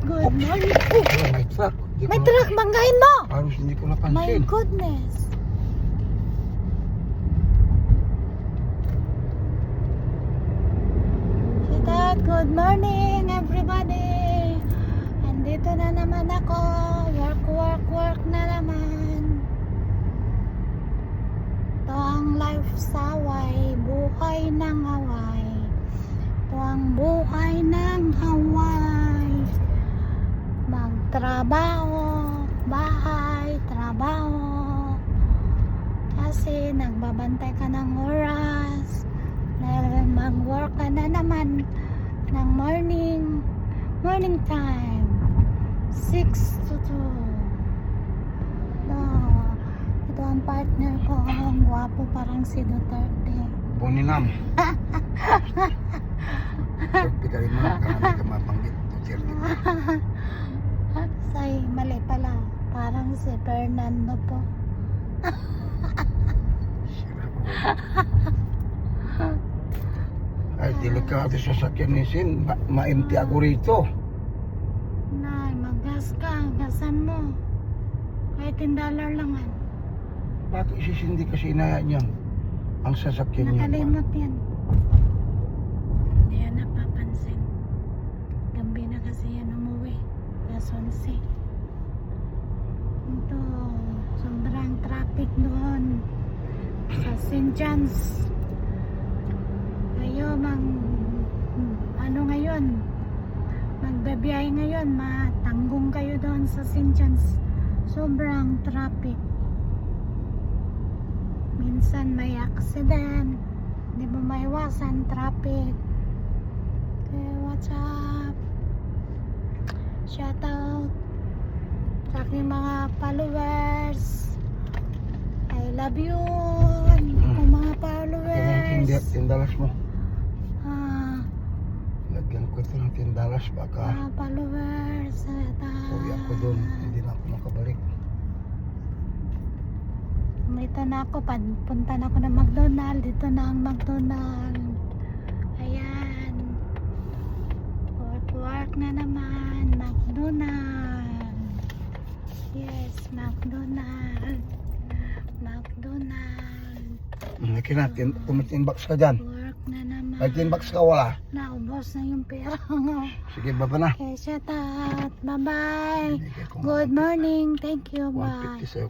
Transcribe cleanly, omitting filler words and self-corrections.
Good morning. Oh, may truck. May truck, banggain mo! Halos hindi ko My napansin. goodness. Good morning everybody. Andito na naman ako. Work na naman. Ito ang life sa Hawaii. Buhay ng Hawaii. Ito ang buhay ng Hawaii. Magtrabaho, bahay, trabaho. Kasi nagbabantay ka ng oras. Dahil mag-work ka na naman ng morning time 6 to 2. Ito ang partner ko. Ang gwapo, parang si Duterte. Boninam. Duterte ka rin mo. Kaya ka mapanggit. Duterte. Say, mali pala. Parang si Fernando po. Sira ko. Ay, delikado sa sakyan ni Sin. Ma-empty ako rito. Nay, mag-gas ka. Gasan mo. Kahit $10 lang. Bakit si Cindy kasi inaya niya ang sasakyan niya? Nakalimot yan. Hindi yan napapansin. Gabi na kasi yan umuwi. Alas 11. Ito, sobrang traffic doon sa St. John's. Kayo magbabiyahe ngayon, matanggong kayo doon sa St. John's. Sobrang traffic. Minsan may accident, hindi mo maiwasan traffic. Okay, what's up? Shout out sa aking mga followers. I love you, akong mga followers. $10 mo. Lagyan ko ito ng $10 baka Mga followers. uwi ako doon. Hindi na ako makabalik. Dito na ako, punta na ako ng McDonald's. Dito na ang McDonald's. Ayan. Work na naman. McDonald's. Yes, McDonald's. Laki natin, kung may $10 ka dyan. Work na naman. May $10 ka wala. Naubos na yung pera ko. Sige, baba na. Okay, shout out. Bye-bye. Hindi ka Good morning. Thank you. Bye. 150 sa'yo.